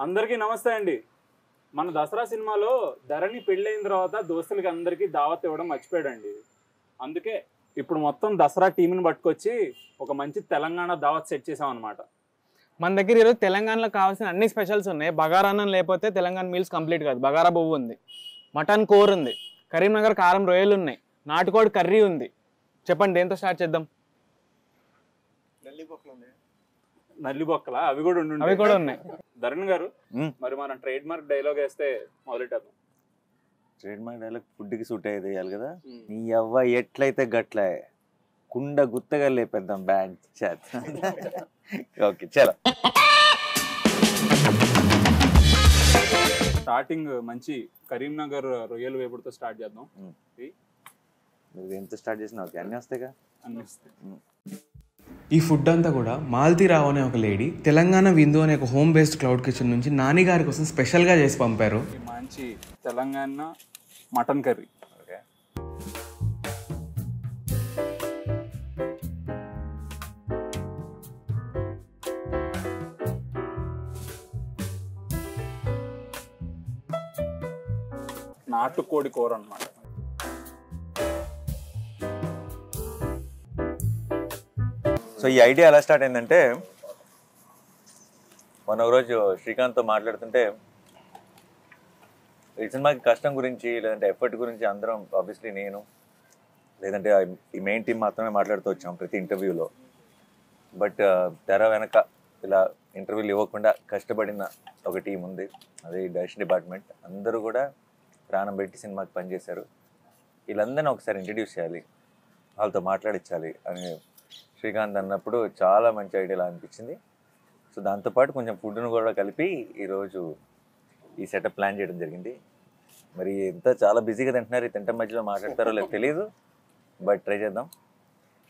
అందరికీ నమస్తే అండి. మన దసరా సినిమాలో ధరణి పెళ్ళైన తర్వాత దోస్తులకి అందరికీ దావత్ ఇవ్వడం మర్చిపోయాడండి. అందుకే ఇప్పుడు మొత్తం దసరా టీంని పట్టుకొచ్చి ఒక మంచి తెలంగాణ దావత్ సెట్ చేసాం అనమాట. మన దగ్గర ఈరోజు తెలంగాణలో కావాల్సిన అన్ని స్పెషల్స్ ఉన్నాయి. బగారా అన్నం లేకపోతే తెలంగాణ మీల్స్ కంప్లీట్ కాదు. బగారా బొవ్వు ఉంది, మటన్ కూర ఉంది, కరీంనగర్ కారం రొయ్యలు ఉన్నాయి, నాటుకోడి కర్రీ ఉంది. చెప్పండి దేంతో స్టార్ట్ చేద్దాం? నల్లి బొక్కల అవి కూడా ఉన్నాయి. ధరణి గారు, మరి మనం ట్రేడ్ మార్క్ డైలాగ్ వేస్తే మొదలెట్టేద్దాం. ట్రేడ్ మార్క్ డైలాగ్ ఫుడ్కి సూట్ అయితే వేయాలి కదా. నీ అవ్వ ఎట్లయితే గట్ల కుండ గుత్తగా లేపేద్దాం బ్యాండ్ చాట్. ఓకే చలో. స్టార్టింగ్ మంచి కరీంనగర్ రొయ్యలు వేపుడుతో స్టార్ట్ చేద్దాం. నువ్వు ఎంత స్టార్ట్ చేసినా ఓకే, అన్నీ వస్తాయిగా. అన్ని ఈ ఫుడ్ అంతా కూడా మాల్తీ రావు అనే ఒక లేడీ తెలంగాణ విందు అనే ఒక హోమ్ బేస్డ్ క్లౌడ్ కిచెన్ నుంచి నాని గారి కోసం స్పెషల్గా చేసి పంపారు. మంచి తెలంగాణ మటన్ కర్రీ. ఓకే, నాటుకోడి కూర అన్నమాట. సో ఈ ఐడియా ఎలా స్టార్ట్ అయిందంటే, మొన్న ఒకరోజు శ్రీకాంత్తో మాట్లాడుతుంటే ఈ సినిమాకి కష్టం గురించి లేదంటే ఎఫర్ట్ గురించి అందరం ఆబ్వియస్లీ నేను లేదంటే ఈ మెయిన్ టీం మాత్రమే మాట్లాడుతూ వచ్చాం ప్రతి ఇంటర్వ్యూలో. బట్ తెర వెనక ఇలా ఇంటర్వ్యూలు ఇవ్వకుండా కష్టపడిన ఒక టీం ఉంది, అదే డైరెక్షన్ డిపార్ట్మెంట్. అందరూ కూడా ప్రాణం పెట్టి సినిమాకి పనిచేశారు. వీళ్ళందరినీ ఒకసారి ఇంట్రడ్యూస్ చేయాలి, వాళ్ళతో మాట్లాడించాలి అని శ్రీకాంత్ అన్నప్పుడు చాలా మంచి ఐడియాలా అనిపించింది. సో దాంతోపాటు కొంచెం ఫుడ్ను కూడా కలిపి ఈరోజు ఈ సెటప్ ప్లాన్ చేయడం జరిగింది. మరి ఎంత చాలా బిజీగా తింటున్నారు, ఈ తింట మధ్యలో మాట్లాడతారో లేదు తెలియదు, బట్ ట్రై చేద్దాం.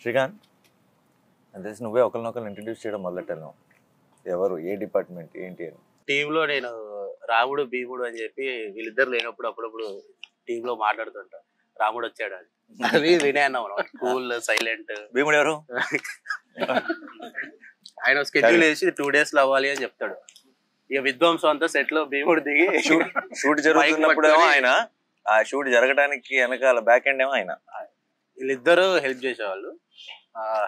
శ్రీకాంత్ అంతే, నువ్వే ఒకరినొకరిని ఇంట్రడ్యూస్ చేయడం మొదలెట్టాను. ఎవరు, ఏ డిపార్ట్మెంట్, ఏంటి అని? టీంలో నేను రాముడు భీముడు అని చెప్పి వీళ్ళిద్దరు లేనప్పుడు అప్పుడప్పుడు టీంలో మాట్లాడుతుంటా. రాముడు వచ్చాడు అని, అది వినే అన్నాం అనమాట. Cool silent. భీముడు ఎవరు? ఆయన స్కెడ్యూల్ వేసి 2 days లో అవ్వాలి అని చెప్తాడు. ఇక విధ్వంసం అంతా సెట్ లో భీముడు దిగి షూట్ జరుగుతున్నప్పుడేమో ఆయన, ఆ షూట్ జరగడానికి వెనకాల బ్యాక్ ఎండ్ ఏమో ఆయన. వీళ్ళిద్దరు హెల్ప్ చేసేవాళ్ళు.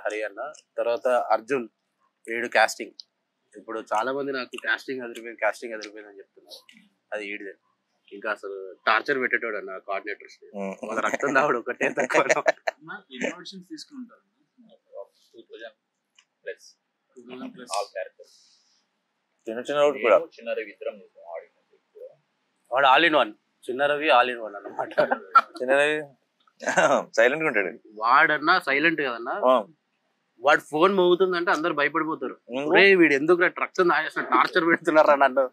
హరి అన్న, తర్వాత అర్జున్, వీడు కాస్టింగ్. ఇప్పుడు చాలా మంది నాకు కాస్టింగ్ అదిరిపోయింది అని చెప్తున్నారు. అది ఈడిదే. ఇంకా అసలు టార్చర్ పెట్టేటోడు అన్న కోఆర్డినేటర్స్. వాళ్ళ రక్తం దావుడు ఒకటే తక్కువ. వాడు ఆల్ ఇన్ వన్. చిన్న రవి ఆల్ ఇన్ వన్ అన్నమాట. చిన్న రవి సైలెంట్ గా ఉంటాడు. వాడన్నా సైలెంట్ కదన్నా. వాడు ఫోన్ మోగుతుందంటే అందరు భయపడిపోతారు. వీడు ఎందుకు రక్తం తాగేసిన టార్చర్ పెడుతున్నారా నన్ను,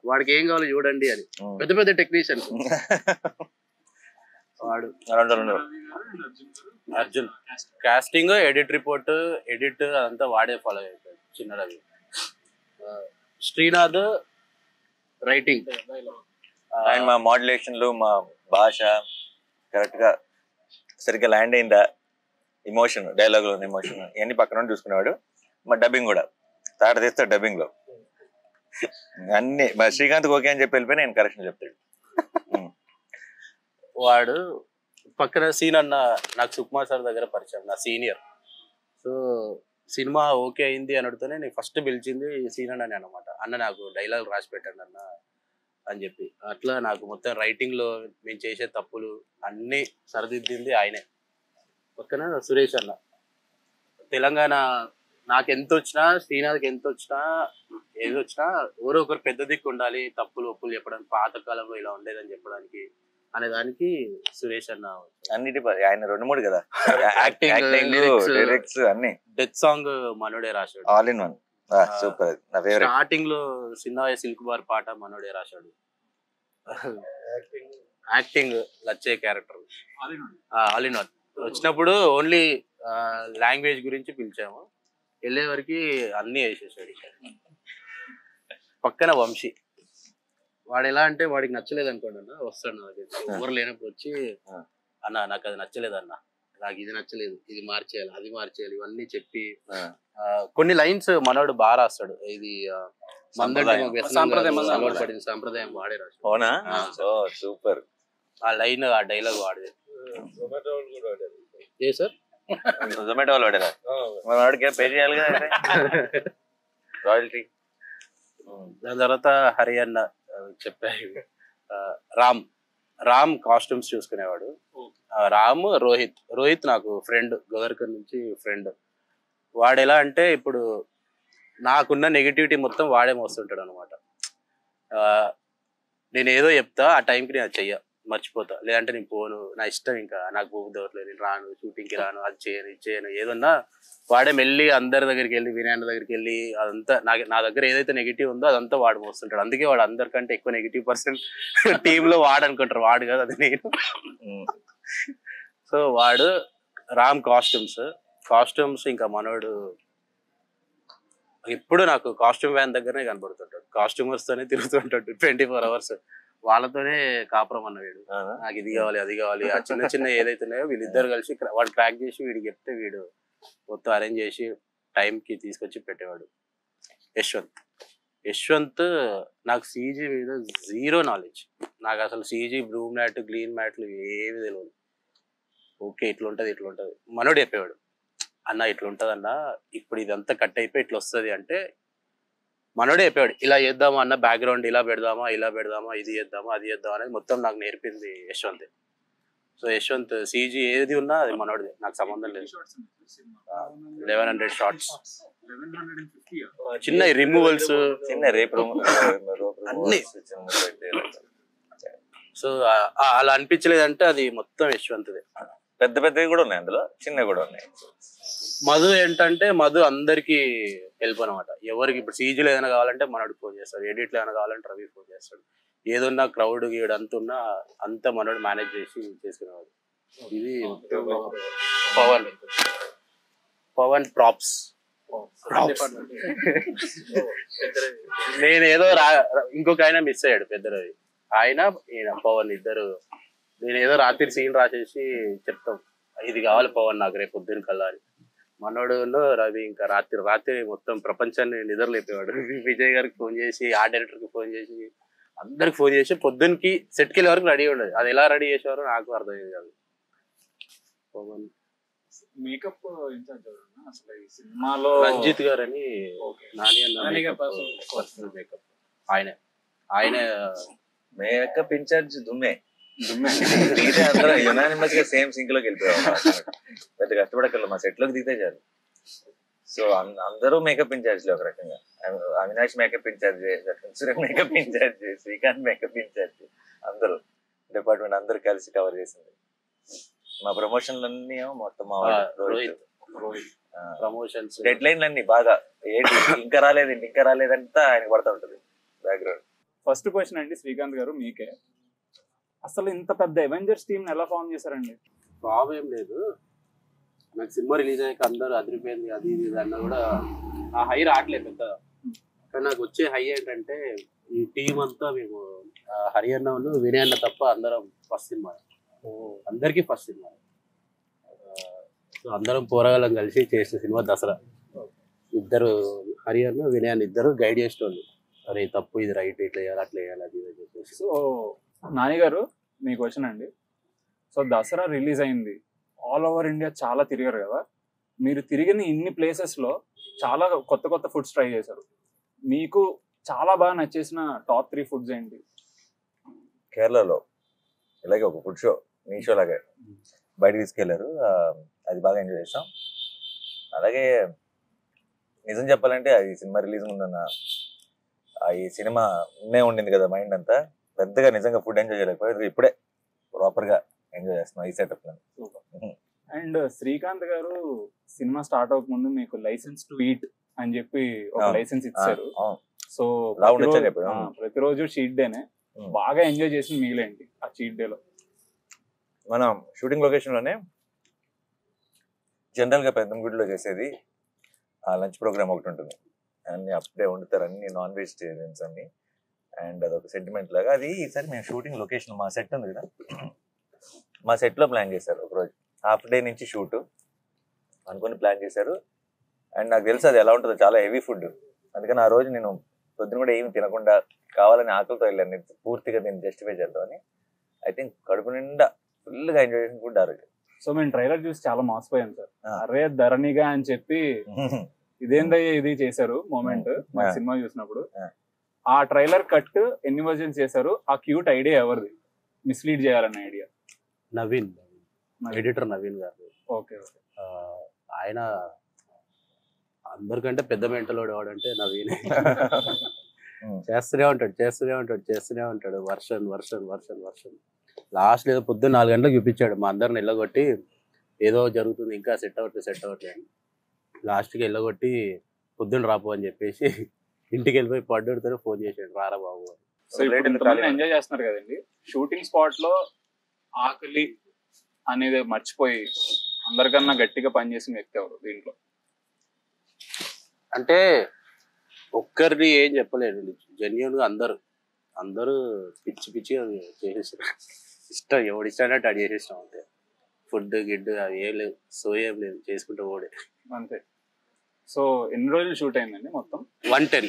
వాడికి ఏం కావాలో చూడండి అని. పెద్ద పెద్ద టెక్నీషియన్స్. వాడు Arjun casting, edit report, edit అదంతా వాడే ఫాలో అయిపోయాడు చిన్న రవి. శ్రీనాథ్ రైటింగ్, అండ్ మా మోడ్యులేషన్లు, మా భాష కరెక్ట్ గా సరిగ్గా ల్యాండ్ అయిందా, ఎమోషన్, డైలాగ్ లో ఎమోషన్ ఇవన్నీ పక్కన చూసుకునేవాడు. మా డబ్బింగ్ కూడా తాట తీస్తాడు. డబ్బింగ్ లో అన్ని శ్రీకాంత్ ఓకే అని చెప్పి వెళ్ళిపోయి నేను కరెక్షన్ చెప్తాడు. వాడు పక్కన సీన్ అన్న నాకు సుకుమార్ సార్ దగ్గర పరిచయం, నా సీనియర్. సో సినిమా ఓకే అయింది అనడితేనే నేను ఫస్ట్ పిలిచింది సీన్ అన్న అనమాట. అన్న నాకు డైలాగ్ రాసి పెట్టండి అన్న అని చెప్పి. అట్లా నాకు మొత్తం రైటింగ్ లో మేము చేసే తప్పులు అన్ని సరిదిద్దింది ఆయనే. పక్కన సురేష్ అన్న, తెలంగాణ నాకు ఎంత వచ్చినా, శ్రీనాథ్కి ఎంత వచ్చినా, ఏది వచ్చినా ఎవరో ఒకరు పెద్ద దిక్కు ఉండాలి, తప్పులు ఒప్పులు చెప్పడానికి, పాతకాలంలో ఇలా ఉండేదని చెప్పడానికి అనే దానికి సురేష్ అన్న. అన్నిటి ఆయన 2-3 కదా, యాక్టింగ్, లిరిక్స్ అన్ని. డెత్ సాంగ్ మనోడే రాశాడు, ఆల్ ఇన్ వన్. సూపర్, నా ఫేవరెట్. స్టార్టింగ్ లో సినిమా సిల్క్ బార్ పాట మనోడే రాశాడు. యాక్టింగ్ లచ్చే క్యారెక్టర్ ఆల్ ఇన్ వన్. వచ్చినప్పుడు ఓన్లీ లాంగ్వేజ్ గురించి పిలిచాము, వెళ్ళే వరకు అన్ని వేసేసాడు. పక్కన వంశీ, వాడు ఎలా అంటే వాడికి నచ్చలేదు అనుకోండి అన్న, వస్తాడు నా దగ్గర ఎవరు లేనప్పుడు వచ్చి, అన్న నాకు అది నచ్చలేదు అన్న, నాకు ఇది నచ్చలేదు, ఇది మార్చేయాలి, అది మార్చేయాలి, ఇవన్నీ చెప్పి కొన్ని లైన్స్ మనోడు బాగా రాస్తాడు. ఇది సాంప్రదాయం వాడే రాస్తాడు. అవునా? సూపర్. ఆ లైన్, ఆ డైలాగ్ వాడే. ఏ సార్ జొమాటో వాళ్ళు వాడేరా? మన వాడికి పే చేయాలి కదా రాయల్టీ. దాని తర్వాత హరియన్న చెప్పారు. రామ్ కాస్ట్యూమ్స్ చూసుకునేవాడు. రామ్, రోహిత్ నాకు ఫ్రెండ్, గోదర్కర్ నుంచి ఫ్రెండ్. వాడు ఎలా అంటే ఇప్పుడు నాకున్న నెగిటివిటీ మొత్తం వాడే మోస్తుంటాడు అనమాట. నేను ఏదో చెప్తా, ఆ టైంకి నేను అది చెయ్య, మర్చిపోతా, లేదంటే నేను పోను, నా ఇష్టం, ఇంకా నాకు పోదవట్లేదు, నేను రాను, షూటింగ్కి రాను, అది చేయను, ఇది చేయను, ఏదన్నా వాడే మెల్లి అందరి దగ్గరికి వెళ్ళి, వినయన్న దగ్గరికి వెళ్ళి, అదంతా నా దగ్గర ఏదైతే నెగిటివ్ ఉందో అదంతా వాడు మోస్తుంటాడు. అందుకే వాడు అందరికంటే ఎక్కువ నెగిటివ్% టీంలో వాడు అనుకుంటారు. వాడు కాదు, అది నేను. సో వాడు రామ్ కాస్ట్యూమ్స్ ఇంకా మనోడు ఎప్పుడు నాకు కాస్ట్యూమ్ వ్యాన్ దగ్గరనే కనబడుతుంటాడు. కాస్ట్యూమర్స్ తోనే తిరుగుతుంటాడు 24 hours. వాళ్ళతోనే కాపురం అన్నవాడు. నాకు ఇది కావాలి, అది కావాలి, ఆ చిన్న చిన్న ఏదైతే ఉన్నాయో వీళ్ళిద్దరు కలిసి వాడు క్రాక్ చేసి వీడికి చెప్తే వీడు మొత్తం అరేంజ్ చేసి టైంకి తీసుకొచ్చి పెట్టేవాడు. యశ్వంత్ నాకు సీజీ మీద 0 knowledge. నాకు అసలు సీజీ, బ్లూ మ్యాట్, గ్రీన్ మ్యాట్లు ఏమి తెలియదు. ఓకే ఇట్లా ఉంటుంది మనోడు చెప్పేవాడు, అన్న ఇట్లా ఉంటుంది అన్న, ఇప్పుడు ఇదంతా కట్ అయిపోయి ఇట్లా వస్తుంది అంటే మనోడే చెప్పాడు, ఇలా చేద్దామా అన్న, బ్యాక్గ్రౌండ్ ఇలా పెడదామా, ఇది చేద్దామా, అది చేద్దామా అనేది మొత్తం నాకు నేర్పింది యశ్వంత్. సో యశ్వంత్ సీజీ ఏది ఉన్నా అది మనోడిది, నాకు సంబంధం లేదు. 1100 shots, చిన్న రిమూవల్స్, చిన్న అన్ని. సో అలా అనిపించలేదంటే అది మొత్తం యశ్వంత్దే. పెద్ద పెద్దవి కూడా ఉన్నాయి అందులో, చిన్నవి కూడా ఉన్నాయి. మధు ఏంటంటే మధు అందరికి హెల్ప్ అనమాట. ఎవరికి ఇప్పుడు సీజీలో ఏదైనా కావాలంటే మనోడు ఫోన్ చేస్తాడు, ఎడిట్లో ఏదైనా కావాలంటే రవి ఫోన్ చేస్తాడు, ఏదున్నా క్రౌడ్ గీడు అంతున్నా అంతా మనోడు మేనేజ్ చేసి చేసుకునేవాడు. ఇది పవన్ ప్రాప్స్. నేనేదో ఇంకొక ఆయన మిస్ అయ్యాడు, పెద్ద రవి. ఆయన పవన్ ఇద్దరు, నేనేదో రాత్రి సీన్ రాసేసి చెప్తాం, ఇది కావాలి పవన్ నాకు రేపు పొద్దున్న కల్లా అని. మనోడు రవి ఇంకా రాత్రి మొత్తం ప్రపంచాన్ని నిద్రలేపేవాడు. విజయ్ గారికి ఫోన్ చేసి, ఆ డైరెక్టర్కి ఫోన్ చేసి, అందరికి ఫోన్ చేసి పొద్దున్నకి సెట్కి వెళ్ళే వరకు రెడీ ఉండదు. అది ఎలా రెడీ చేసేవారో నాకు అర్థమయ్యేది కాదు. పవన్ మేకప్ అసలు ఈ సినిమాలో రంజిత్ గారు అని, నాని అన్న పర్సనల్ మేకప్. ఆయన మేకప్ ఇన్ఛార్జ్ దుమ్మే. అందరూ యునానిమస్ గా సేమ్ సింక్ లోకి వెళ్ళిపోయాం. పెద్ద కష్టపడక్కర్లేదు, మా సెట్ లోకి దిగితే చాలు. సో అందరూ మేకప్ ఇన్ఛార్జ్ ఒక రకంగా. Avinash makeup in charge, makeup in charge, Srikanth makeup in charge, అందరూ డిపార్ట్మెంట్ అందరూ కలిసి కవర్ చేసింది. మా ప్రమోషన్లన్నీ మొత్తం మా రోహిత్ ప్రమోషన్స్, డెడ్ లైన్లన్నీ బాగా ఏంటి ఇంకా రాలేదంతా ఆయన పడతా ఉంటుంది బ్యాక్గ్రౌండ్. ఫస్ట్ క్వశ్చన్ అండి శ్రీకాంత్ గారు మీకే, అసలు ఇంత పెద్ద అవెంజర్స్ టీమ్ ఎలా ఫామ్ చేశారండి? ఫామ్ ఏం లేదు, నాకు సినిమా రిలీజ్ అయ్యాక అందరూ అదిరిపోయింది అది ఇది అన్న కూడా ఆ హై రావట్లేదు పెద్ద. కానీ నాకు వచ్చే హై ఏంటంటే ఈ టీం అంతా మేము హరియన్న వినయ్ అన్న తప్ప అందరం ఫస్ట్ సినిమా, అందరికీ ఫస్ట్ సినిమా. అందరం పోరాగాలం కలిసి చేసిన సినిమా దసరా. ఇద్దరు హరియన్న వినయ్ అన్న ఇద్దరు గైడ్ చేసేవాళ్ళు, అరే తప్పు ఇది రైట్, ఇట్లా వేయాలి అట్లా వేయాలి అది అని చెప్పేసి. సో నాని గారు మీ క్వశ్చన్ అండి, సో దసరా రిలీజ్ అయింది, ఆల్ ఓవర్ ఇండియా చాలా తిరిగారు కదా, మీరు తిరిగిన ఇన్ని ప్లేసెస్లో చాలా కొత్త ఫుడ్స్ ట్రై చేశారు, మీకు చాలా బాగా నచ్చేసిన టాప్ 3 ఫుడ్స్ ఏంటి? కేరళలో ఇలాగే ఒక ఫుడ్ షో, మీ షో లాగే బయట తీసుకెళ్లారు, అది బాగా ఎంజాయ్ చేసాం. అలాగే నిజం చెప్పాలంటే అది సినిమా రిలీజ్ ముందన్న ఈ సినిమా ఉండింది కదా మైండ్ అంతా, పెద్దగా నిజంగా ఫుడ్ ఎంజాయ్ చేయలేకపోయారు. ఇప్పుడే ప్రాపర్ గా ఎంజాయ్ చేస్తున్నాం ఈ సెటప్ లో. అండ్ శ్రీకాంత్ గారు సినిమా స్టార్ట్ అవ్వక ముందు మీకు లైసెన్స్ టు ఈట్ అని చెప్పి ఒక లైసెన్స్ ఇచ్చారు. సో ప్రతిరోజు చీట్ డేనే, బాగా ఎంజాయ్ చేసి మిగిలేంటి ఆ చీట్ డే లో? మనం షూటింగ్ లొకేషన్ లోనే జనరల్ గా పెద్దంగుడిలో చేసేది ఆ లంచ్ ప్రోగ్రామ్ ఒకటి ఉంటుంది, అన్ని అప్పుడే వండుతారు, అన్ని నాన్ వెజిటేరియన్స్ అన్ని. అండ్ అదొక సెంటిమెంట్ లాగా. అది ఈసారి మేము షూటింగ్ లొకేషన్ మా సెట్ ఉంది కదా, మా సెట్ లో ప్లాన్ చేశారు ఒకరోజు. హాఫ్ డే నుంచి షూట్ అనుకుని ప్లాన్ చేశారు. అండ్ నాకు తెలుసు అది ఎలా ఉంటుందో, చాలా హెవీ ఫుడ్. అందుకని ఆ రోజు నేను పొద్దున కూడా ఏమి తినకుండా కావాలని ఆకలితో వెళ్ళాను, పూర్తిగా నేను జస్టిఫై చేద్దామని. ఐ థింక్ కడుపు నిండా ఫుల్గా ఎంజాయ్ చేసిన ఫుడ్ ఆ రోజు. సో మేము ట్రైలర్ చూసి చాలా మోసపోయాం సార్. అరే ధరణిగా అని చెప్పి ఇదేందయ్యా ఇది చేశారు మూమెంట్ మా సినిమా చూసినప్పుడు. ఆ ట్రైలర్ కట్ ఎన్ని వర్జన్స్ చేశారు? ఆ క్యూట్ ఐడియా ఎవరిది, మిస్లీడ్ చేయాలన్న ఐడియా? నవీన్, ఎడిటర్ నవీన్ గారు. Okay okay. ఆయన అందరికంటే పెద్ద మెంటల్ వాడంటే నవీనే. చేస్తూనే ఉంటాడు వర్షన్. లాస్ట్ ఏదో పొద్దున్న 4 గంటలకు చూపించాడు, మా అందరిని వెళ్ళగొట్టి ఏదో జరుగుతుంది ఇంకా సెట్ అవ్వట్లేదు అని. లాస్ట్కి వెళ్ళగొట్టి పొద్దున్న రాపు అని చెప్పేసి ఇంటికి వెళ్ళిపోయి పడ్డుతో ఫోన్ చేసాడు, రారా బాబు అని. సో ఇప్పుడు ఎంజాయ్ చేస్తున్నారు కదండి, షూటింగ్ స్పాట్ లో ఆకలి అనేది మర్చిపోయి అందరికన్నా గట్టిగా పనిచేసిన వ్యక్తి ఎవరు దీంట్లో? అంటే ఒక్కరిని ఏం చెప్పలేదు, జెన్యున్ గా అందరూ పిచ్చి చేసేసారు. ఇష్టం ఎవడు ఇష్టం అది చేసేసినాం అంతే. ఫుడ్ గిడ్ అవి ఏం లేదు, సో ఏం లేదు, చేసుకుంటూ ఓడే అంతే. సో ఎన్ని రోజులు షూట్ అయిందండి మొత్తం? 110.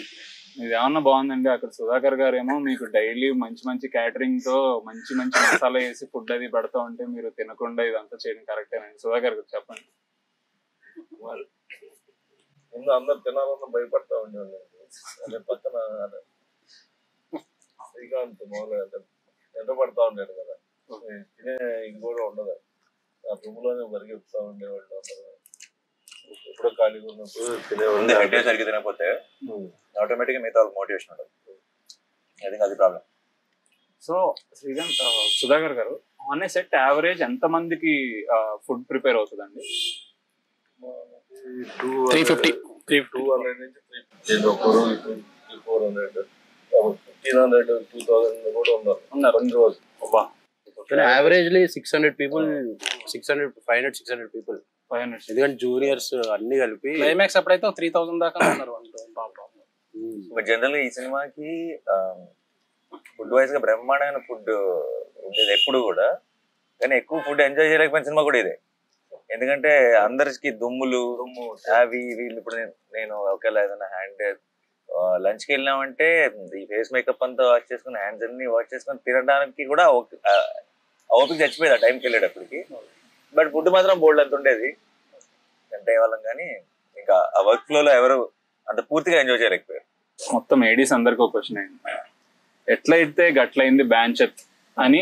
ఇది ఏమన్నా బాగుందండి? అక్కడ సుధాకర్ గారు ఏమో మీకు డైలీ మంచి క్యాటరింగ్ తో మంచి మసాలా వేసి ఫుడ్ అది పెడతా ఉంటే మీరు తినకుండా ఇదంతా చేయడం కరెక్టేనండి? సుధాకర్ గారు చెప్పండి. ముందు అందరు తినాలన్నా భయపడతా ఉండేవాళ్ళు. అదే పక్కన శ్రీకాంత్ మామూలుగా ఎంత పడతా ఉండేది కదా, తినే ఇది కూడా ఉండదు. ఆ రూమ్ లోనే పరిగెత్తుతా ఉండేవాళ్ళు అందరూ. ఎప్పుడో ఖాళీగా ఉన్నప్పుడు తినేవాళ్ళు. సరిగ్గా తినకపోతే ఆటోమేటిక్గా మిగతా వాళ్ళకి మోటివేషన్ ఉండదు. ఐ థింక్ అది ప్రాబ్లం. సో శ్రీకాంత్, సుధాకర్ గారు, ఆన్ ఏ సెట్ యావరేజ్ ఎంత మందికి ఫుడ్ ప్రిపేర్ అవుతుందండి? 350 నుంచి 350 ఒక రోజు 400 1500 2000 కూడా ఉన్నారు 2 రోజులు. యావరేజ్లీ 600 పీపుల్, 500-600 పీపుల్. ఎందుకంటే జూనియర్స్ అన్ని కలిపి క్లైమాక్స్ అప్పుడైతే 3000 దాకా ఉన్నారు. బట్ జనరల్ గా ఈ సినిమాకి ఫుడ్ వైజ్ గా బ్రహ్మాండమైన ఫుడ్ ఉండేది ఎప్పుడు కూడా, కానీ ఎక్కువ ఫుడ్ ఎంజాయ్ చేయలేకపోయిన సినిమా కూడా ఇదే. ఎందుకంటే అందరికి దుమ్ములు అవి వీళ్ళు. ఇప్పుడు నేను ఒకవేళ ఏదైనా హ్యాండ్ లంచ్కి వెళ్ళినామంటే ఈ ఫేస్ మేకప్ అంతా వాష్ చేసుకుని హ్యాండ్స్ అన్ని వాష్ చేసుకుని తినడానికి కూడా ఓపిక చచ్చిపోయేది ఆ టైంకి వెళ్ళేటప్పటికి. బట్ ఫుడ్ మాత్రం బోల్డ్ అంత ఉండేది అంటే వాళ్ళం, కానీ ఇంకా ఆ వర్క్ ఫ్లోలో ఎవరు అంత పూర్తిగా ఎంజాయ్ చేయలేకపోయారు. మొత్తం ఏడీస్ అందరికి ఒక క్వశ్చన్ అయింది, ఎట్లయితే గట్లయింది బ్యాంచెత్ అని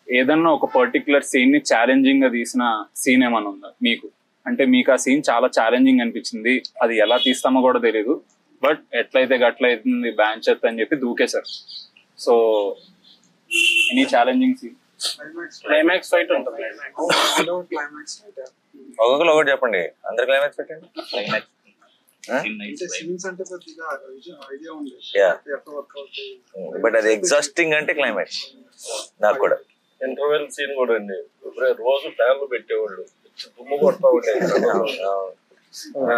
ఏదన్నా ఒక పర్టికులర్ సీన్ ని ఛాలెంజింగ్ గా తీసిన సీన్ ఏమన్నా ఉందా మీకు? అంటే మీకు ఆ సీన్ చాలా ఛాలెంజింగ్ అనిపించింది, అది ఎలా తీస్తామో కూడా తెలియదు, బట్ ఎట్లయితే గట్లయితుంది బ్యాంచెత్ అని చెప్పి దూకేశారు. So any challenging scene? Climax fight ఉంటుంది. ఒక్కొక్కరు ఒకటి చెప్పండి, అందరు క్లైమాక్స్ పెట్టండి. బట్ అది ఎగ్జాస్టింగ్ అంటే క్లైమాక్స్ నాకు కూడా. ఇంటర్వెల్ సీన్ కూడా అండి, రోజు ఫ్యాన్లు పెట్టేవాళ్ళు, దుమ్ము కొడతా ఉండేది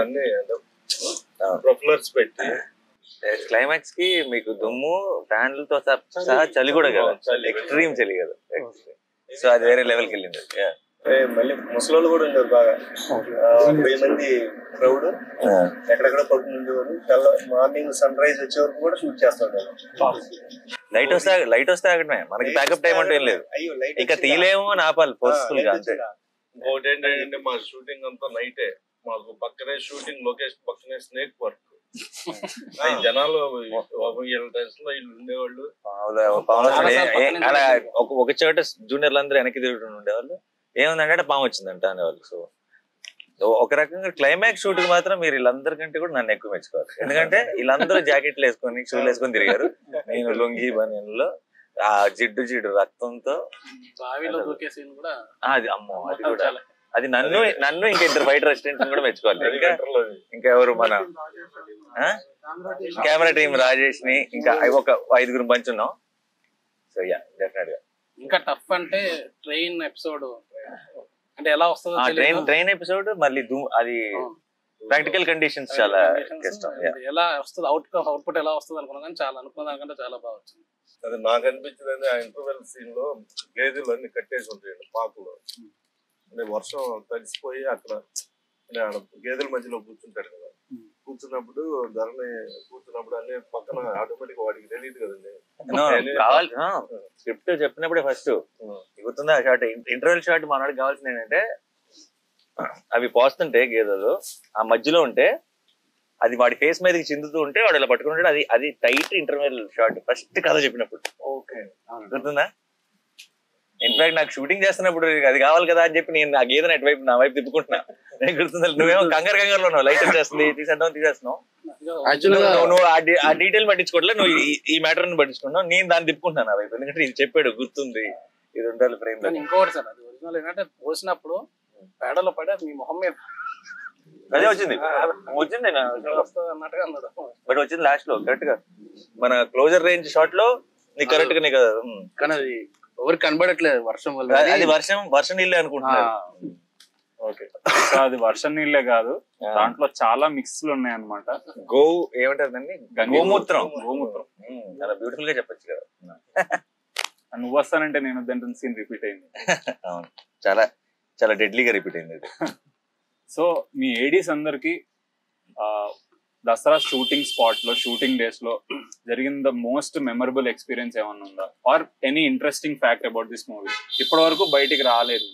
అన్ని ప్రొఫ్లర్స్ పెట్టి. క్లైమాక్స్ కి మీకు దుమ్ము ఫ్యాన్లతో సహా చలి కూడా కదా, ఎక్స్ట్రీమ్ చలి కదా. సో అది వేరే లెవెల్కి వెళ్ళింది. మళ్ళీ ముసలోళ్ళు కూడా ఉండేది బాగా, 1000 మంది క్రౌడ్ ఎక్కడెక్కడ పడుకుని ఉండేవారు. మార్నింగ్ సన్ రైజ్ వచ్చే వరకు కూడా షూట్ చేస్తాం. లైట్ వస్తే ఆగటమే, మనకి బ్యాకప్ టైం అంటే ఏం లేదు, ఇంకా తీలేమో ఆపాలి ఫోర్స్ఫుల్ గా అంతే. ఇంకోటి ఏంటంటే మా షూటింగ్ అంతా నైటే, మాకు పక్కనే షూటింగ్ లొకేషన్ పక్కనే స్నేక్ వర్క్. జనాలు ఉండేవాళ్ళు, అలా ఒక చోట జూనియర్లు అందరూ వెనక్కి తిరుగుతూ ఉండేవాళ్ళు. ఏముందంటే పాము వచ్చిందంట అనేవాళ్ళు. సో ఒక రకంగా క్లైమాక్స్ షూట్ కి మాత్రం మీరు వీళ్ళందరికంటే కూడా నన్ను ఎక్కువ మెచ్చుకోవాలి. ఎందుకంటే వీళ్ళందరూ జాకెట్లు వేసుకొని షూలు వేసుకొని తిరిగారు, నేను లొంగి బనీన్లో ఆ జిడ్డు రక్తంతో. అది అమ్మో, అది కూడా అది నన్ను ఇంకా 2 ఫైటర్ అసిస్టెంట్స్ కూడా మెచ్చుకోవాలి. ఇంకా ఎవరు మన కెమెరా టీం రాజేష్ ని, ఇంకా ఒక 5 పంచున్నాం. సో యా, డెఫినెట్ గా. ఇంకా టఫ్ అంటే ట్రైన్ ఎపిసోడ్ అంటే ఎలా వస్తుందో, ట్రైన్ ఎపిసోడ్ మళ్ళీ అది ప్రాక్టికల్ కండిషన్స్ చాలా కష్టం. ఎలా వస్తుంది అవుట్పుట్ ఎలా వస్తుంది అనుకున్నా, కానీ చాలా అనుకున్న దానికంటే చాలా బాగా వచ్చింది. అది నాకు అనిపించింది. ఆ ఇంటర్వెల్ సీన్ లో గేదెలు అన్ని కట్టేసి ఉంటాయండి పాకులో, అంటే వర్షం తడిసిపోయి అక్కడ ఆడ గేదెల మధ్యలో కూర్చుంటాడు కదా, కూర్చున్నప్పుడు ధరణి కూర్చున్నప్పుడు అన్ని పక్కన ఆటోమేటిక్ వాడికి తెలియదు కదండి. కావాలి స్క్రిప్ట్ చెప్పినప్పుడే ఫస్ట్ గుర్తుందా షార్ట్, ఇంటర్వెల్ షార్ట్ మనవాడికి కావాల్సింది ఏంటంటే అవి పోస్తుంటే గేదెలు ఆ మధ్యలో ఉంటే అది వాడి ఫేస్ మీదకి చిందుతూ ఉంటే వాడు ఇలా పట్టుకుంటాడు. అది టైట్ ఇంటర్వెల్ షార్ట్ ఫస్ట్ కథ చెప్పినప్పుడు. ఓకే, గుర్తుందా? ఇన్ఫాక్ట్ నాకు షూటింగ్ చేస్తున్నప్పుడు అది కావాలి కదా అని చెప్పి నేను నా గేదెని అటువైపు నా వైపు తిప్పుకుంటున్నా. గుర్తుందా? నువ్వేమో కంగారులో ఉన్నావు, లైట్ చేస్తుంది తీసేస్తున్నావు. నువ్వు ఆ డీటెయిల్ పట్టించుకోవట్లే, నువ్వు ఈ మ్యాటర్ ని పట్టించుకుంటున్నావు, నేను దాన్ని తిప్పుకుంటున్నాను నా వైపు. ఎందుకంటే ఇది చెప్పాడు గుర్తుంది, ఇది ఉండాలి ఫ్రేమ్ లో. ఇంకోటి సార్, అది ఒరిజినల్ ఏంటంటే పోసినప్పుడు పేడలో పడి అది మీ మొహం మీద అదే వచ్చింది అన్నట్టుగా అన్నాడు. బట్ వచ్చింది లాస్ట్ లో కరెక్ట్ గా మన క్లోజర్ రేంజ్ షాట్ లో నీకు కరెక్ట్ గా నీకు. కానీ అది ఎవరికి కనబడట్లేదు వర్షం వల్ల. అది వర్షం నీళ్ళే అనుకుంటున్నారు. ఓకే, సో అది వర్షం నీళ్ళే కాదు, దాంట్లో చాలా మిక్స్లు ఉన్నాయి అనమాట. ఏమంటారు దాన్ని, గోమూత్రం. చాలా బ్యూటిఫుల్ గా చెప్పొచ్చు కదా. నువ్వు వస్తానంటే నేను దాంట్లో సీన్ రిపీట్ అయింది. అవును, చాలా చాలా డెడ్లీగా రిపీట్ అయింది అది. సో మీ ఏడీస్ అందరికి దసరా షూటింగ్ స్పాట్ లో, షూటింగ్ డేస్ లో జరిగిన ద మోస్ట్ మెమరబుల్ ఎక్స్పీరియన్స్ ఏమన్నా ఉందా, or any interesting fact about this movie? ఇప్పటి వరకు బయటికి రాలేదు,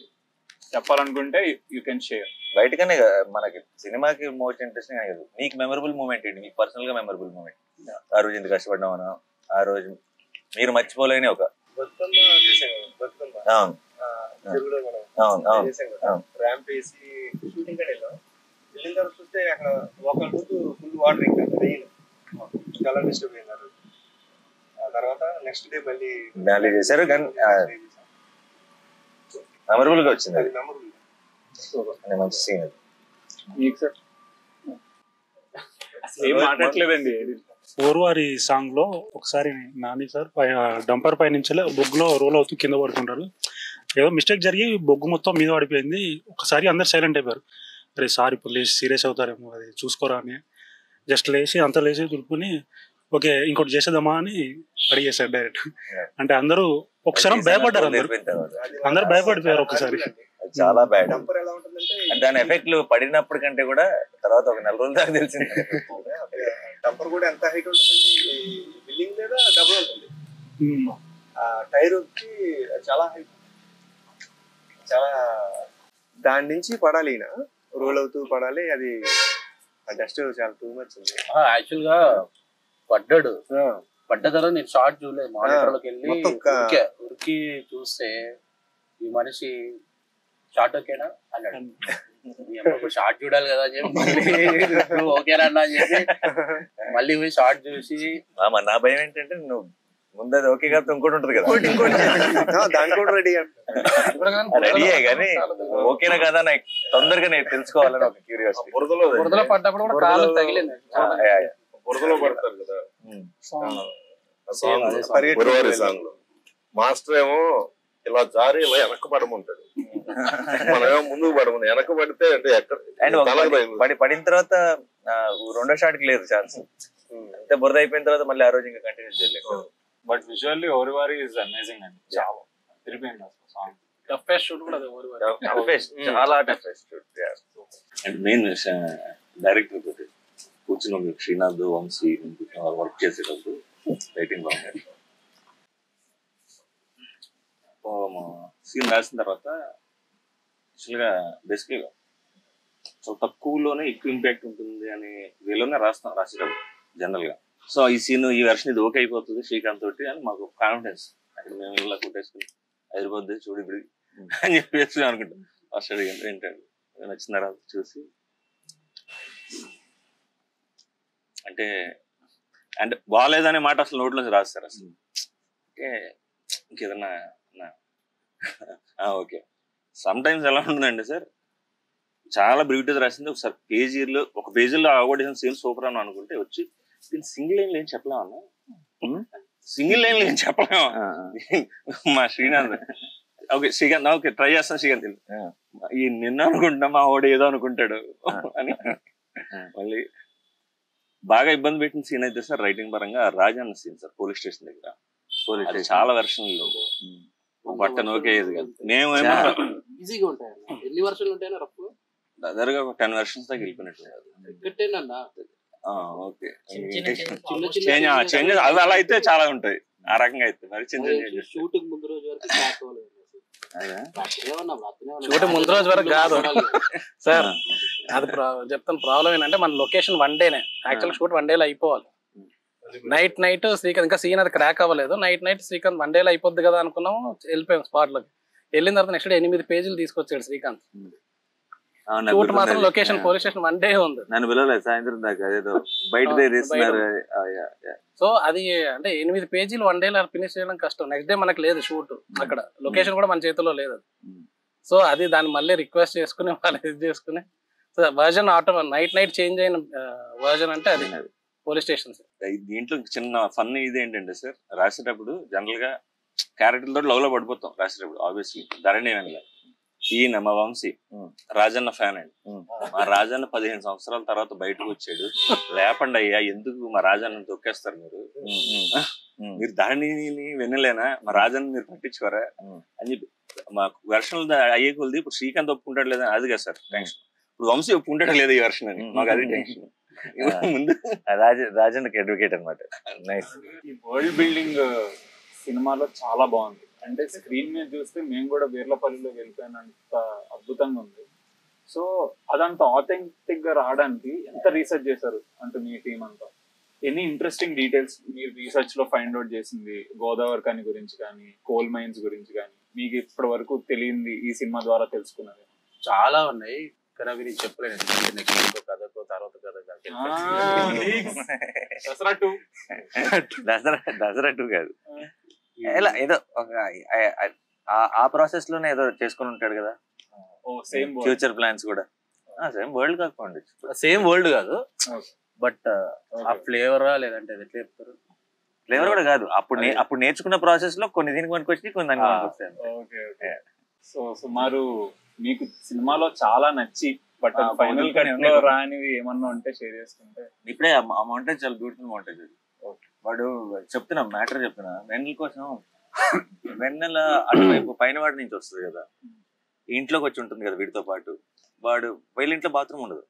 చెప్పాలనుకుంటే యూ కెన్ షేర్. బయటకనే మనకి సినిమాకి మోస్ట్ ఇంట్రెస్టింగ్ అనేది నీకు మెమరబుల్ మూమెంట్ ఏంటి, మీకు పర్సనల్ గా మెమరబుల్ మూమెంట్? ఆ రోజు ఎంత కష్టపడ్డామన్నా, ఆ రోజు మీరు మర్చిపోలేని ఒక అవును అవును అవును ర్యాంప్ వేసి షూటింగ్ కాడ వెళ్ళాం. వెళ్ళిన తర్వాత చూస్తే అక్కడ ఒకరి ముందు ఫుల్ వాటర్ ఇంకా రెయిన్ చాలా డిస్టర్బ్ అయినారు. ఆ తర్వాత నెక్స్ట్ డే మళ్ళీ ర్యాలీ చేశారు, కానీ మెమరబుల్ గా వచ్చింది. అది మెమరబుల్ మంచి సీన్ అది. ఏం మాట్లాడలేదండి. ఓర్వారి సాంగ్ లో ఒకసారి నాని సార్ డంపర్ పై నుంచి బొగ్గులో రోల్ అవుతూ కింద పడుకుంటారు. ఏదో మిస్టేక్ జరిగి బొగ్గు మొత్తం మీద పడిపోయింది. ఒకసారి అందరు సైలెంట్ అయిపోయారు. అరే సార్ ఇప్పుడు లేచి సీరియస్ అవుతారేమో, అది చూసుకోరా అని జస్ట్ లేచి అంతా లేచి దులుపుని ఓకే ఇంకోటి చేసేద్దామా అని అడిగేశారు డైరెక్ట్. అంటే అందరూ ఒకసారి భయపడ్డారు, అందరూ భయపడిపోయారు ఒకసారి. చాలా బ్యాడ్. డంపర్ ఎలా ఉంటుందంటే దాని ఎఫెక్ట్లు పడినప్పటి కంటే కూడా తర్వాత ఒక 4 రోజుల దాకా తెలిసింది. డంపర్ కూడా ఎంత హైట్ ఉంటుందండి, బిల్డింగ్ మీద డబుల్ ఉంటుంది. ఆ టైర్ వచ్చి చాలా హైట్, చాలా దాని నుంచి పడాలి, ఈయన రోల్ అవుతూ పడాలి. అది డస్ట్ చాలా టూ మచ్ ఉంది. యాక్చువల్ గా పడ్డ తర్వాత నేను షార్ట్ చూడలేదు, మానిటర్ లోకి వెళ్ళి ఉరికి చూస్తే ఈ మనిషి షార్ట్ ఓకేనా అన్నాడు. షార్ట్ చూడాలి కదా అని చెప్పి మళ్ళీ ఓకేనా అన్నా అని చెప్పి మళ్ళీ పోయి షార్ట్ చూసి నా భయం ఏంటంటే నువ్వు ముందు అది ఓకే కాబట్టి ఇంకోటి ఉంటుంది కదా, దాని కూడా రెడీ రెడీయే కానీ ఓకేనా కదా నాకు తొందరగా నేను తెలుసుకోవాలని ఒక క్యూరియాసిటీ. బురదలో పడ్డప్పుడు కూడా కాలు తగిలింది, బురదలో పడతారు కదా సాంగ్ లో. మాస్టర్ ఏమో ఇలా జారి ఇలా వెనక్కి పడమంటాడు, మనమేమో ముందుకు పడమని. వెనక్కి పడితే అంటే ఎక్కడ పడిన తర్వాత రెండో షాట్ కి లేదు ఛాన్స్, అంతే బురద అయిపోయిన తర్వాత మళ్ళీ ఆ రోజు ఇంకా కంటిన్యూ చేయలేదు. బట్ విజువల్లీ ఓరివారి ఇస్ అమేజింగ్ అండి, చాలా తిరిగిపోయింది సాంగ్. టఫెస్ట్ షూట్ కూడా అది ఓరివారి, చాలా toughest shoot. And main director తోటి కూర్చున్నాం, శ్రీనాథ్ వంశీ వర్క్ చేసేటప్పుడు రైటింగ్ బాగుంది. సీన్ రాసిన తర్వాత యాక్చువల్గా బేసిక్గా సో తక్కువలోనే ఎక్కువ ఇంపాక్ట్ ఉంటుంది అని వీళ్ళనే రాసేటప్పుడు జనరల్గా. సో ఈ సీన్ ఈ వెర్షన్ ఇది ఓకే అయిపోతుంది శ్రీకాంత్ తోటి అని మాకు కాన్ఫిడెన్స్. అక్కడ మేము ఇలా కొట్టేసుకుని అయిపోద్ది చూడు ఇప్పుడు అని చెప్పేసి అనుకుంటాం. ఫస్ట్ అడిగాను ఏంటంటే నచ్చిన తర్వాత చూసి అంటే బాగాలేదనే మాట అసలు నోట్లోంచి రాస్తారు అసలు. అంటే ఇంకేదన్నా ఓకే. సమ్ టైమ్స్ ఎలా ఉంటుందండి సార్, చాలా బ్రీటేజ్ రాసింది ఒకసారి ఒక పేజీలో అవగొట్టేసిన సీన్ సూపర్ అని అనుకుంటే వచ్చి దీన్ని సింగిల్ లైన్లో ఏం చెప్పలేమన్నా, సింగిల్ లైన్లో ఏం చెప్పలేమా మా Srinath. Okay Srikanth okay try చేస్తాను శ్రీకాంత్, ఈ నిన్న అనుకుంటున్నా మా వాడు ఏదో అనుకుంటాడు అని. మళ్ళీ బాగా ఇబ్బంది పెట్టిన సీన్ అయితే సార్ రైటింగ్ పరంగా Rajanna scene sir, police station దగ్గర. చాలా వెర్షన్లు బట్టను ఓకే ఇది కాదు. మేమేమో ఈజీగా ఉంటాయి ఎన్ని వర్షాలు ఉంటాయన్నా రఫ్ దాదాపుగా ఒక 10 వెర్షన్స్ దాకా వెళ్ళిపోయినట్టు. పెట్టేనన్నా ఓకే చిన్న అవి అలా అయితే చాలా ఉంటాయి ఆ రకంగా అయితే మరి చిన్న చిన్న షూట్ ముందు రోజు వరకు క్రాక్ అవ్వలేదు షూట్ ముందు రోజు వరకు కాదు సార్. అది చెప్తాను ప్రాబ్లం ఏంటంటే మన లొకేషన్ 1 డేనే, యాక్చువల్ షూట్ 1 డేలో అయిపోవాలి. నైట్ శ్రీకాంత్ ఇంకా సీన్ అది క్రాక్ అవ్వలేదు. నైట్ శ్రీకాంత్ 1 డేలో అయిపోద్ది కదా అనుకున్నాము, వెళ్ళిపోయాం స్పాట్ లోకి. వెళ్ళిన తర్వాత నెక్స్ట్ డే 8 పేజీలు తీసుకొచ్చాడు శ్రీకాంత్. షూట్ మాత్రం లొకేషన్ పోలీస్ స్టేషన్ 1 డే ఉంది. నన్ను పిలవలేదు సాయంత్రం దాకా, అదేదో బయట. సో అది అంటే 8 పేజీలు 1 డేలో ఫినిష్ చేయడం కష్టం. నెక్స్ట్ డే మనకు లేదు షూట్, అక్కడ లొకేషన్ కూడా మన చేతిలో లేదు. సో అది దాన్ని మళ్ళీ రిక్వెస్ట్ చేసుకుని వాళ్ళు ఇది చేసుకుని వర్జన్ నైట్ చేంజ్ అయిన వర్జన్ అంటే అది పోలీస్ స్టేషన్. దీంట్లో చిన్న ఫన్ ఇది ఏంటంటే సార్, రాసేటప్పుడు జనరల్ గా క్యారెక్టర్ తోటి లవ్ లో పడిపోతాం రాసేటప్పుడు. ఆబ్వియస్లీ ధరణి వెనక ఈయన మా వంశీ రాజన్న ఫ్యాన్ అండి. మా రాజన్న 15 సంవత్సరాల తర్వాత బయటకు వచ్చాడు. లేపండి అయ్యా, ఎందుకు మా రాజన్న తొక్కేస్తారు మీరు ధరణిని వినలేనా, మా రాజన్న మీరు పట్టించుకోరా అని చెప్పి మా వెర్షన్లు అయ్యే కొలిది. ఇప్పుడు శ్రీకాంత్ ఒప్పుకుంటాడు లేదా అది కదా సార్ టెన్షన్. ఇప్పుడు వంశీ ఒప్పుకుంటాడు లేదా ఈ వెర్షన్ అని, మాకు అది టెన్షన్. ముందు రాజన్నకి అడ్వకేట్ అనమాట. నైస్. ఈ వరల్డ్ బిల్డింగ్ సినిమాలో చాలా బాగుంది. అంటే స్క్రీన్ మీద చూస్తే మేము కూడా వీర్లపల్లిలో వెళ్ళిపోయినంత అద్భుతంగా ఉంది. సో అదంత ఆథెంటిక్ గా రావడానికి ఎంత రీసెర్చ్ చేశారు అంటే మీ టీం అంతా? ఎనీ ఇంట్రెస్టింగ్ డీటెయిల్స్ మీరు రీసెర్చ్ లో ఫైండ్ అవుట్ చేసింది గోదావరి ఖని గురించి కానీ, కోల్ మైన్స్ గురించి కానీ, మీకు ఇప్పటి వరకు తెలియంది ఈ సినిమా ద్వారా తెలుసుకున్నది? చాలా ఉన్నాయి కానీ అవి నేను చెప్పలేను. నెక్స్ట్ కథకో తర్వాత కథ దసరా 2 కాదు, ఇలా ఏదో ఒక ఆ ప్రాసెస్ లోనే ఏదో చేసుకుని ఉంటాడు కదా. ఫ్యూచర్ ప్లాన్స్ కూడా సేమ్ వరల్డ్ కాకపోండి, సేమ్ వరల్డ్ కాదు బట్ ఆ ఫ్లేవర్ లేదంటే ఎట్లా చెప్తారు, ఫ్లేవర్ కూడా కాదు. అప్పుడు నేర్చుకున్న ప్రాసెస్ లో కొన్ని దీనికి పనికొచ్చి కొన్ని దానికి పనికొస్తాయి. సో సుమారు మీకు సినిమాలో చాలా నచ్చి బట్ ఫైనల్ కట్ లో రానివి ఏమన్నా ఉంటే షేర్ చేసుకుంటే. ఇప్పుడే ఆ మౌంటేజ్ చాలా బ్యూటిఫుల్ మౌంటేజ్. వాడు వెన్నెల కోసం వెన్నెల అటువైపు పైన వాడి నుంచి వస్తుంది కదా, ఇంట్లోకి వచ్చి ఉంటుంది కదా వీడితో పాటు. వాడు వీళ్ళ ఇంట్లో బాత్రూమ్ ఉండదు.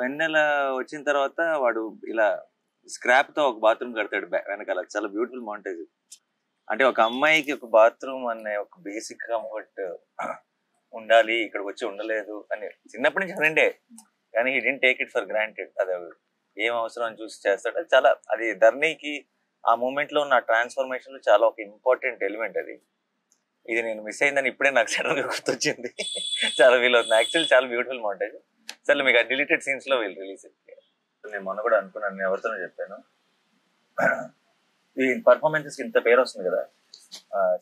వెన్నెల వచ్చిన తర్వాత వాడు ఇలా స్క్రాప్ తో ఒక బాత్రూమ్ కడతాడు వెనకాల. చాలా బ్యూటిఫుల్ మౌంటేజ్. అంటే ఒక అమ్మాయికి ఒక బాత్రూమ్ అనే ఒక బేసిక్ కంఫర్ట్ ఉండాలి, ఇక్కడికి వచ్చి ఉండలేదు అని చిన్నప్పటి నుంచి అనండే. కానీ he didn't take it for granted. అది ఏం అవసరం అని చూసి చేస్తాడు. చాలా అది ధరణికి ఆ మూమెంట్ లో ఉన్న ట్రాన్స్ఫర్మేషన్ లో చాలా ఒక ఇంపార్టెంట్ ఎలిమెంట్ అది. ఇది నేను మిస్ అయిందని ఇప్పుడే నాకు సడన్ గా గుర్తొచ్చింది. చాలా వీల్ అవుతుంది. యాక్చువల్లీ చాలా బ్యూటిఫుల్ మౌంటేజ్. సరే మీకు ఆ డిలీటెడ్ సీన్స్ లో వీళ్ళు రిలీజ్. నేను మొన్న కూడా అనుకున్నాను, నేను ఎవరితోనో చెప్పాను, ఈ పర్ఫార్మెన్సెస్ కి ఇంత పేరు వస్తుంది కదా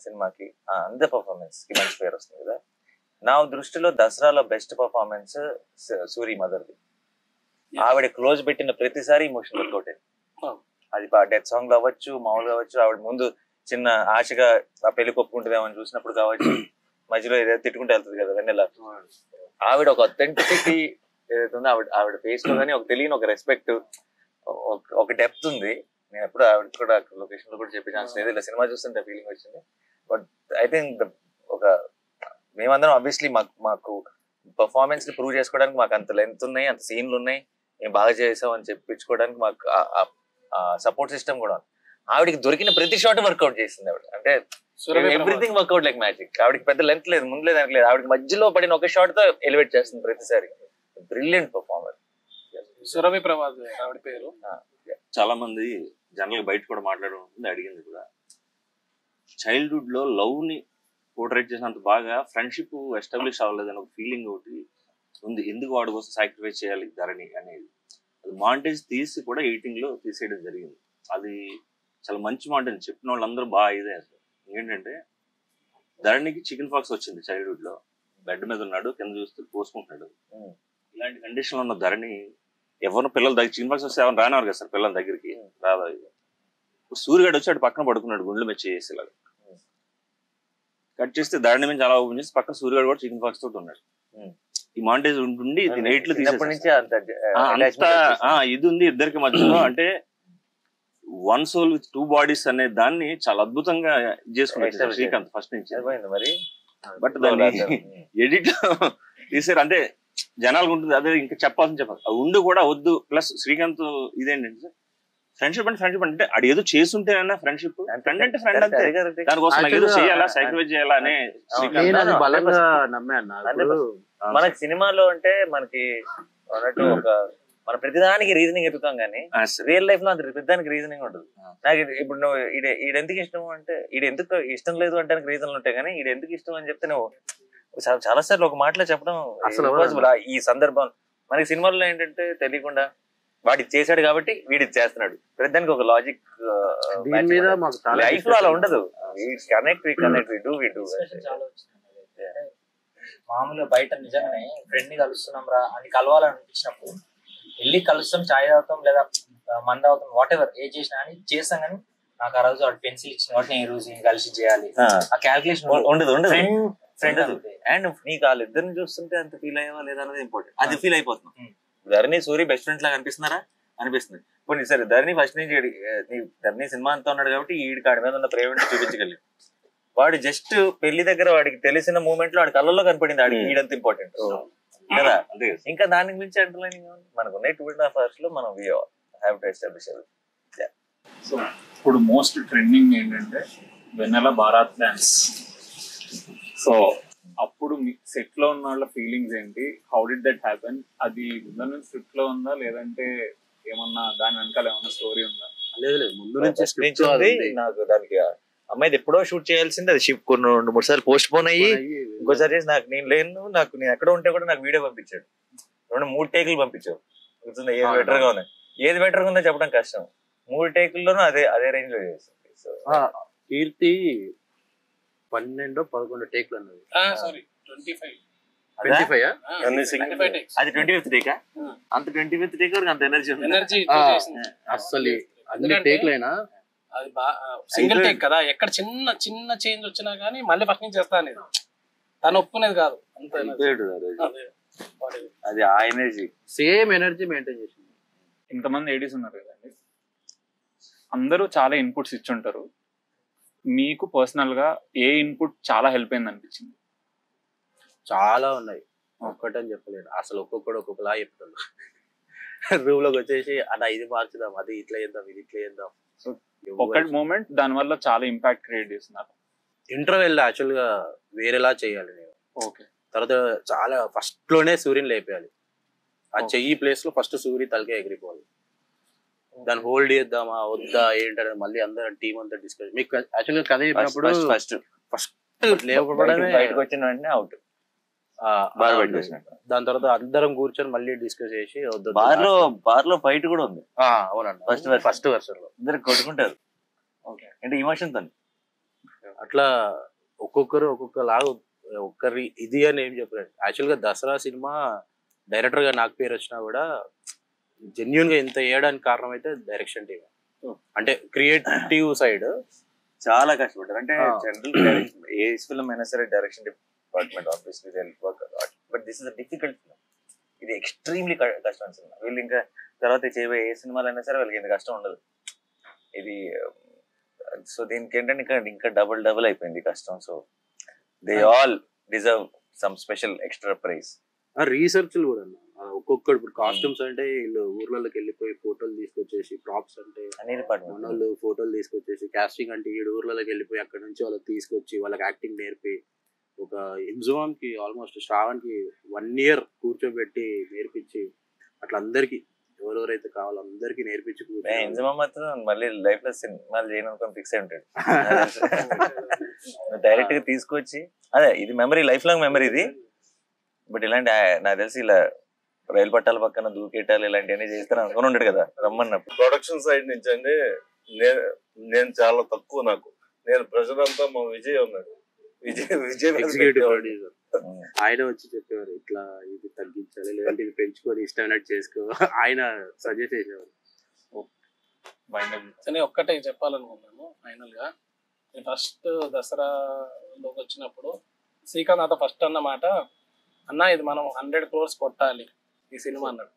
సినిమాకి, అంత పర్ఫార్మెన్స్ కి మంచి పేరు వస్తుంది కదా. నా దృష్టిలో దసరాలో బెస్ట్ పర్ఫార్మెన్స్ సూరి మదర్ది. ఆవిడ క్లోజ్ పెట్టిన ప్రతిసారి ఇమోషన్ వర్కౌట్ అయింది. అది డెత్ సాంగ్ అవ్వచ్చు, మామూలు కావచ్చు, ఆవిడ ముందు చిన్న ఆశగా ఆ పెళ్లి కొప్పుకుంటుందేమో అని చూసినప్పుడు కావచ్చు, మధ్యలో ఏదైతే తిట్టుకుంటూ వెళ్తుంది కదా వెన్నెల, ఆవిడ ఒక అథెంటిసిటీ ఏదైతే ఉందో ఆవిడ ఫేస్ లో కానీ ఒక తెలియని ఒక రెస్పెక్ట్, ఒక డెప్త్ ఉంది. నేను ఎప్పుడు ఆవిడ కూడా లొకేషన్ లో కూడా చెప్పే ఛాన్స్ లేదు, ఇలా సినిమా చూస్తుంటే ఫీలింగ్ వచ్చింది. బట్ ఐ థింక్ ఒక మేమందరం ఆబ్వియస్లీ మాకు పర్ఫార్మెన్స్ ని ప్రూవ్ చేసుకోవడానికి మాకు అంత లెంత్ ఉన్నాయి, అంత సీన్లు ఉన్నాయి, మేము బాగా చేసాం అని చెప్పించుకోవడానికి మాకు సపోర్ట్ సిస్టమ్ కూడా. ఆవిడకి దొరికిన ప్రతి షాట్ వర్కౌట్ చేసింది ఆవిడ. అంటే ఎవ్రీథింగ్ వర్కౌట్ లైక్ మ్యాజిక్. ఆవిడకి పెద్ద లెంత్ లేదు, ముందు లేదు, దానికి లేదు. ఆవిడకి మధ్యలో పడిన ఒక షాట్ తో ఎలివేట్ చేస్తుంది ప్రతిసారి. బ్రిలియంట్ పర్ఫార్మర్ సురభి ప్రభాస్ ఆవిడ పేరు. చాలా మంది జనరల్ బయట కూడా మాట్లాడుతుంది, అడిగింది కూడా. చైల్డ్హుడ్ లో లవ్ ని పోర్ట్రేట్ చేసినంత బాగా ఫ్రెండ్షిప్ ఎస్టాబ్లిష్ అవ్వలేదని ఒక ఫీలింగ్ ఒకటి ఉంది. ఎందుకు వాడి కోసం సాక్రిఫైస్ చేయాలి ధరణి అనేది. అది మాంటేజ్ తీసి కూడా ఎడిటింగ్ లో తీసేయడం జరిగింది. అది చాలా మంచి మాంటేజ్. చెప్పిన వాళ్ళందరూ బాగా ఇదే. ఏంటంటే ధరణికి చికెన్ పాక్స్ వచ్చింది చైల్డ్హుడ్ లో. బెడ్ మీద ఉన్నాడు, కింద చూస్తూ పోసుకుంటున్నాడు. ఇలాంటి కండిషన్ లో ఉన్న ధరణి ఎవరినో పిల్లల దగ్గర చికెన్ పాక్స్ వస్తే ఎవరు రానివారు కదా సార్ పిల్లల దగ్గరికి, రాదా. ఇప్పుడు సూర్యగాడు వచ్చి అటు పక్కన పడుకున్నాడు గుండెలు మెచ్చి చేసేలాగా. కట్ చేస్తే ధరణి మీద చాలా ఓపెన్ చేసి పక్కన సూర్యగాడు కూడా చికెన్ పాక్స్ తోటి ఉన్నాడు. ఈ మాంటేజ్ ఉండి నైట్ లో తీసేసి ఇది ఉంది ఇద్దరికి మధ్యలో. అంటే వన్ సోల్ విత్ 2 బాడీస్ అనే దాన్ని చాలా అద్భుతంగా చేసుకున్నాడు శ్రీకాంత్ ఫస్ట్ నుంచి. మరి బట్ దాన్ని ఎడిట్ తీసారు అంటే జనాలకు ఉంటుంది, అదే ఇంకా చెప్పాల్సింది చెప్పాలి, అది ఉండి కూడా వద్దు. ప్లస్ శ్రీకాంత్ ఇదేంటంటే సార్ ఫ్రెండ్షిప్ అంటే అది ఏదో చేస్తుంటేనన్నా ఫ్రెండ్షిప్, ఫ్రెండ్ అంటే ఫ్రెండ్ అంతే, దానికోసం నాకు ఏదో చేయాలా సాక్రిఫైస్ చేయాలా అనే బలంగా నమ్మాను. మనకి సినిమాలో అంటే మనకి అన్నట్టు ఒక మన ప్రతిదానికి రీజనింగ్ ఎత్తుతాం కానీ రియల్ లైఫ్ లో అంత ప్రతిదానికి రీజనింగ్ ఉంటుంది. నాకు ఇప్పుడు నువ్వు ఈడెందుకు ఇష్టం అంటే ఈడెందుకు ఇష్టం లేదు అంటే రీజన్లు ఉంటాయి, కానీ ఈడెందుకు ఇష్టం అని చెప్తే నువ్వు చాలా సార్లు ఒక మాటలో చెప్పడం అసలు ఈ సందర్భం మనకి సినిమాల్లో ఏంటంటే తెలియకుండా వాడికి చేశాడు కాబట్టి వీడి చేస్తున్నాడు, ప్రతిదానికి ఒక లాజిక్. లైఫ్ లో అలా ఉండదు. మామూలుగా బయట నిజంగానే ఫ్రెండ్ ని కలుస్తున్నాం రా అని కలవాలనిపించినప్పుడు వెళ్ళి కలుస్తాం, చాయ్ తాగుతాం లేదా మంద అవుతాం, వాట్ ఎవర్ ఏ చేసినా అని చేస్తాం. కానీ నాకు ఆ రోజు వాడు పెన్సిల్ ఇచ్చిన వాటి నేను ఈ రోజు కలిసి చేయాలి ఆ క్యాల్కులేషన్ ఉండదు. ఫ్రెండ్ అండ్ నీకు వాళ్ళిద్దరిని చూస్తుంటే అంత ఫీల్ అయ్యావా లేదా అనేది ఇంపార్టెంట్. అది ఫీల్ అయిపోతున్నాం. ధరణి సూరి బెస్ట్ ఫ్రెండ్స్ లాగా అనిపిస్తున్నారా? అనిపిస్తుంది. ఇప్పుడు సరే ధరణి ఫస్ట్ నుంచి ధరణి సినిమా అంతా ఉన్నాడు కాబట్టి ఈడి కాడి మీద ఉన్న ప్రేమ చూపించగలిగాడు. వాడు జస్ట్ పెళ్లి దగ్గర వాడికి తెలిసిన మూమెంట్ లో వాడి కళ్ళల్లో కనపడింది వాడికి ఈడంత ఇంపార్టెంట్ కదా. ఇంకా దానికి మించి అంటర్లైనింగ్ మనకు ఉన్నాయి 2.5 hours లో మనం హ్యావ్ టు ఎస్టాబ్లిష్. సో ఇప్పుడు మోస్ట్ ట్రెండింగ్ ఏంటంటే వెన్నెల బారాత్ డాన్స్. సో అప్పుడు సెట్ లో ఉన్న వాళ్ళ ఫీలింగ్స్ ఏంటి? How did that happen? అది ముందు స్క్రిప్ట్ లో ఉందా లేదంటే ఏమన్నా దాని వెనకాల ఏమన్నా స్టోరీ ఉందా? లేదు ముందు నుంచి నాకు దానికి అమ్మాయిది ఎప్పుడో షూట్ చేయాల్సింది, అది షిఫ్ట్ కొన్ని 2-3 సార్లు పోస్ట్ పోన్ అయ్యి ఇంకోసారి చేసి నాకు నేను లేను, నేను ఎక్కడ ఉంటే కూడా నాకు వీడియో పంపించాడు. 2-3 టేకులు పంపించావు. గుర్తుందా? ఏది బెటర్ గా ఉన్నాయి, ఏది బెటర్ గా ఉందో చెప్పడం కష్టం. 3 టేకుల్లోనూ అదే రేంజ్ లో చేస్తుంది. కీర్తి 12-11 టేకులు అన్నది. అది 25th టేకా? అంత 25th టేక్ వరకు అంత ఎనర్జీ అసలు అన్ని టేకులైనా అది సింగిల్ టేక్ కదా, ఎక్కడ చిన్న చిన్న చేంజ్ వచ్చినా గానీ మళ్ళీ ఫస్ట్ నుంచి చేస్తా అనేది తను ఒప్పుకునేది కాదు. అది ఆ ఎనర్జీ, సేమ్ ఎనర్జీ మెయింటైన్ చేసింది. ఇంతమంది ఏడీస్ ఉన్నారు కదండి, అందరూ చాలా ఇన్పుట్స్ ఇచ్చుంటారు. మీకు పర్సనల్ గా ఏ ఇన్పుట్ చాలా హెల్ప్ అయింది అనిపించింది? చాలా ఉన్నాయి, ఒక్కటని చెప్పలేదు. అసలు ఒక్కొక్కడు ఒక్కొక్కలా చెప్తాడు. రూమ్ లోకి వచ్చేసి అలా ఇది మార్చుదాం, అది ఇట్లా చేద్దాం, ఇది ఇట్లా చేద్దాం. సో ఒకటి మూమెంట్ దాని వల్ల చాలా ఇంపాక్ట్ క్రియేట్ చేస్తున్నారు. ఇంటర్వెల్ యాక్చువల్ గా వేరేలా చేయాలి నేను. ఓకే. తర్వాత చాలా ఫస్ట్ లోనే సూర్యుని లేపేయాలి. ఆ చెయ్యి ప్లేస్ లో ఫస్ట్ సూర్య తలకే ఎగిరిపోవాలి. దాన్ని హోల్డ్ చేద్దామా వద్దా ఏంటనేది మళ్ళీ అందరం టీం అంతా డిస్కస్. మీకు యాక్చువల్ గా కథ చెప్పినప్పుడు ఫస్ట్ లేపడమే బయటకు వచ్చిన వెంటనే అవుట్. దాని తర్వాత అందరం కూర్చొని మళ్ళీ డిస్కస్ చేసి బార్ లో ఫైట్ కూడా ఉంది. అవునండి, ఫస్ట్ వర్షన్ లో ఇద్దరు కొట్టుకుంటారు అంటే ఇమోషన్ తో. అట్లా ఒక్కొక్కరు ఒక్కొక్కలాగా ఒక్కరి ఇది అని ఏం చెప్పలేదు. యాక్చువల్ గా దసరా సినిమా డైరెక్టర్ గా నాకు పేరు వచ్చినా కూడా జెన్యున్ గా ఇంత వేయడానికి కారణం అయితే డైరెక్షన్ టీమ్. అంటే క్రియేటివ్ సైడ్ చాలా కష్టపడ్డారు. అంటే జనరల్ ఏ ఫిల్మ్ అయినా సరే direction department obviously they will work a lot, but this is a difficult film. ఇది ఎక్స్ట్రీమ్లీ కష్టం సినిమా. వీళ్ళు ఇంకా తర్వాత చేయబోయే ఏ సినిమాలు అయినా సరే వాళ్ళకి ఇంత కష్టం ఉండదు ఇది. సో దీనికి ఏంటంటే ఇంకా డబుల్ అయిపోయింది కష్టం. So they all deserve some special extra prize. Research కూడా ఒక్కొక్కడు ఇప్పుడు కాస్ట్యూమ్స్ అంటే వీళ్ళు ఊర్లలోకి వెళ్ళిపోయి ఫోటోలు తీసుకొచ్చేసి, ప్రాప్స్ అంటే వాళ్ళు ఫోటోలు తీసుకొచ్చేసి, కాస్టింగ్ అంటే ఈ ఊర్లలోకి వెళ్ళిపోయి అక్కడ నుంచి వాళ్ళకి తీసుకొచ్చి వాళ్ళకి యాక్టింగ్ నేర్పి, ఒక ఎగ్జామ్ కి ఆల్మోస్ట్ శ్రావణ్ కి 1 year కూర్చోబెట్టి నేర్పించి అట్లా అందరికి ఎవరెవరైతే కావాలో అందరికి నేర్పించి మాత్రం మళ్ళీ లైఫ్ లో సినిమాలు చేయను ఫిక్స్ అయి ఉంటాడు. డైరెక్ట్ గా తీసుకొచ్చి అదే ఇది మెమరీ, లైఫ్ లాంగ్ మెమరీ ఇది. బట్ ఇలాంటి నాకు తెలిసి ఇలా రైలు పట్టాల పక్కన దూకేటాలు ఇలాంటివన్నీ చేస్తాను అనుకుని ఉంటాడు కదా రమ్మన్నప్పుడు. ప్రొడక్షన్ సైడ్ నుంచి అంటే నేను చాలా తక్కువ. నాకు నేను ప్రెషర్ అంతా మా విజయ్ ఉన్నాడు. విజయ్ ఎగ్జిక్యూటివ్ ప్రొడ్యూసర్ ఆయన వచ్చి చెప్పేవారు ఇట్లా ఇది తగ్గించాలి లేదంటే ఇది పెంచుకొని ఇష్టమైనట్టు చేసుకో, ఆయన సజెస్ట్ చేసేవారు. ఒక్కటే చెప్పాలనుకున్నాను ఫైనల్ గా. ఫస్ట్ దసరాలోకి వచ్చినప్పుడు శ్రీకాంత్ నాతో ఫస్ట్ అన్నమాట, అన్న ఇది మనం 100 crores కొట్టాలి ఈ సినిమా అన్నాడు.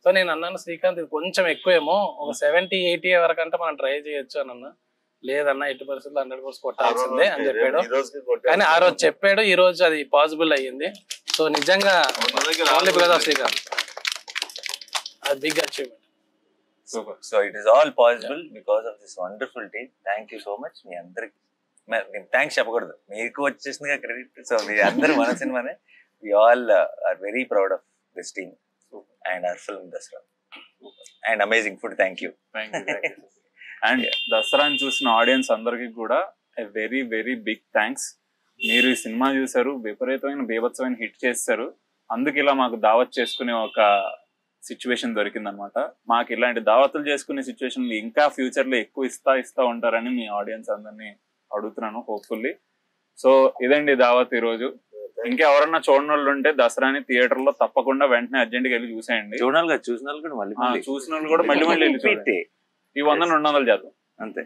సో నేను అన్నాను శ్రీకాంత్ ఇది కొంచెం ఎక్కువేమో, ఒక 70-80 వరకు అంటే మనం ట్రై చేయొచ్చు అని అన్నా. లేదన్నా ఎట్టి పరిస్థితుల్లో 100% కొట్టాల్సిందే అని చెప్పాడు. ఈ రోజుకి కొట్టాడు. కానీ ఆ రోజు చెప్పాడు, ఈ రోజు అది పాసిబుల్ అయ్యింది. సో నిజంగా ఓన్లీ బికాస్ ఆఫ్ శ్రీకాంత్, అది big achievement. So it is all possible because of this wonderful team. Thank you so much. మీ అందరికి థ్యాంక్స్ చెప్పకూడదు, మీకు వచ్చేసిందిగా క్రెడిట్. సో మీ అందరూ మన సినిమానే. We all are very proud of this team and our film Dasara and amazing food. Thank you. అండ్ దసరాని చూసిన ఆడియన్స్ అందరికి కూడా వెరీ వెరీ బిగ్ థ్యాంక్స్. మీరు ఈ సినిమా చూసారు, విపరీతమైన బీభత్సమైన హిట్ చేశారు. అందుకు ఇలా మాకు దావత్ చేసుకునే ఒక సిచ్యువేషన్ దొరికిందనమాట. మాకు ఇలాంటి దావతులు చేసుకునే సిచ్యువేషన్ ఇంకా ఫ్యూచర్ లో ఎక్కువ ఇస్తా ఉంటారని మీ ఆడియన్స్ అందరినీ అడుగుతున్నాను, హోప్ఫుల్లీ. సో ఇదండి దావత్ ఈ రోజు. ఇంకెవరన్నా చూడని వాళ్ళు ఉంటే దసరాని థియేటర్ లో తప్పకుండా వెంటనే అర్జెంట్ గా వెళ్ళి చూసేయండి. చూసిన వాళ్ళు కూడా చూసిన వాళ్ళు కూడా మళ్ళీ వెళ్ళి చూడండి. ఈ 100 200 చేద్దాం అంతే.